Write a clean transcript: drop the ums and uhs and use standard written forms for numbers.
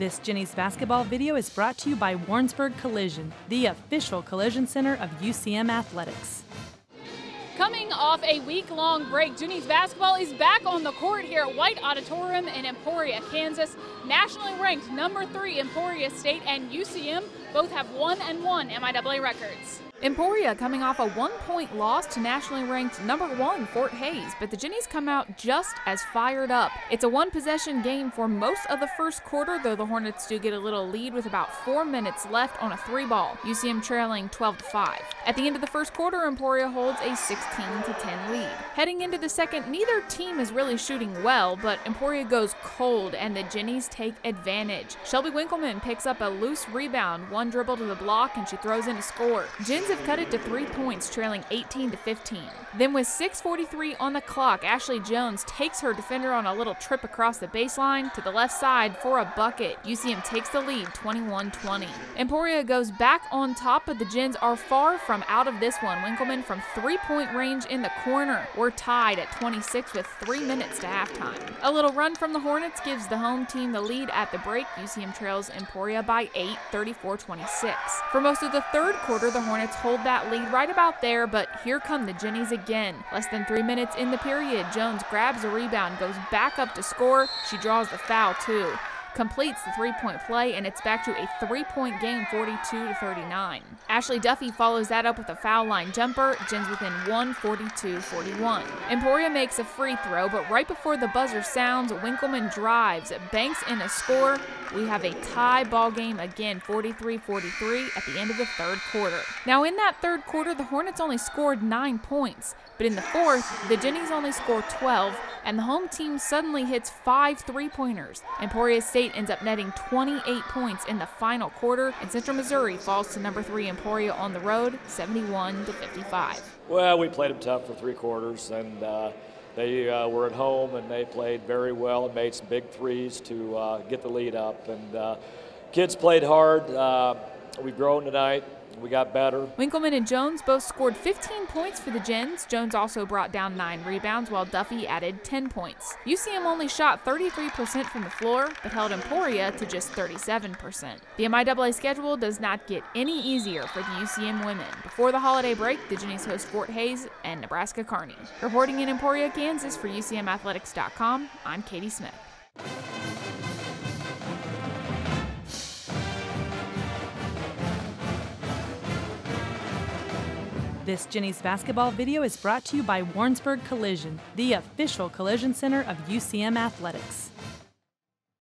This Jennies Basketball video is brought to you by Warrensburg Collision, the official collision center of UCM Athletics. Coming off a week-long break, Jennies Basketball is back on the court here at White Auditorium in Emporia, Kansas. Nationally ranked number 3 Emporia State and UCM both have 1-1 MIAA records. Emporia coming off a 1-point loss to nationally ranked number 1 Fort Hays, but the Jennies come out just as fired up. It's a one-possession game for most of the first quarter, though the Hornets do get a little lead with about 4 minutes left on a 3-ball. UCM trailing 12-5. At the end of the first quarter, Emporia holds a 16-10 lead. Heading into the second, neither team is really shooting well, but Emporia goes cold and the Jennies take advantage. Shelby Winkleman picks up a loose rebound, one dribble to the block, and she throws in a score. Gens have cut it to 3 points, trailing 18-15. Then with 6:43 on the clock, Ashley Jones takes her defender on a little trip across the baseline to the left side for a bucket. UCM takes the lead 21-20. Emporia goes back on top, but the Gens are far from out of this one. Winkleman from 3-point range in the corner. We're tied at 26 with 3 minutes to halftime. A little run from the Hornets gives the home team the lead at the break. UCM trails Emporia by 8, 34-26. For most of the third quarter, the Hornets hold that lead right about there, but here come the Jennies again. Less than 3 minutes in the period, Jones grabs a rebound, goes back up to score. She draws the foul too. Completes the 3-point play, and it's back to a 3-point game, 42-39. Ashley Duffy follows that up with a foul line jumper. Gens within 1, 42-41. Emporia makes a free throw, but right before the buzzer sounds, Winkleman drives, banks in a score. We have a tie ball game again, 43-43 at the end of the third quarter. Now in that third quarter, the Hornets only scored 9 points, but in the fourth, the Jennies only score 12, and the home team suddenly hits 5 3-pointers. Emporia State ends up netting 28 points in the final quarter, and Central Missouri falls to number 3 Emporia on the road, 71-55. Well, we played them tough for 3 quarters, and they were at home, and they played very well and made some big threes to get the lead up. And kids played hard. We've grown tonight. We got better. Winkleman and Jones both scored 15 points for the Gens. Jones also brought down 9 rebounds, while Duffy added 10 points. UCM only shot 33% from the floor, but held Emporia to just 37%. The MIAA schedule does not get any easier for the UCM women. Before the holiday break, the Jennies host Fort Hays and Nebraska Kearney. Reporting in Emporia, Kansas for UCMathletics.com, I'm Katie Smith. This Jennies Basketball video is brought to you by Warrensburg Collision, the official collision center of UCM Athletics.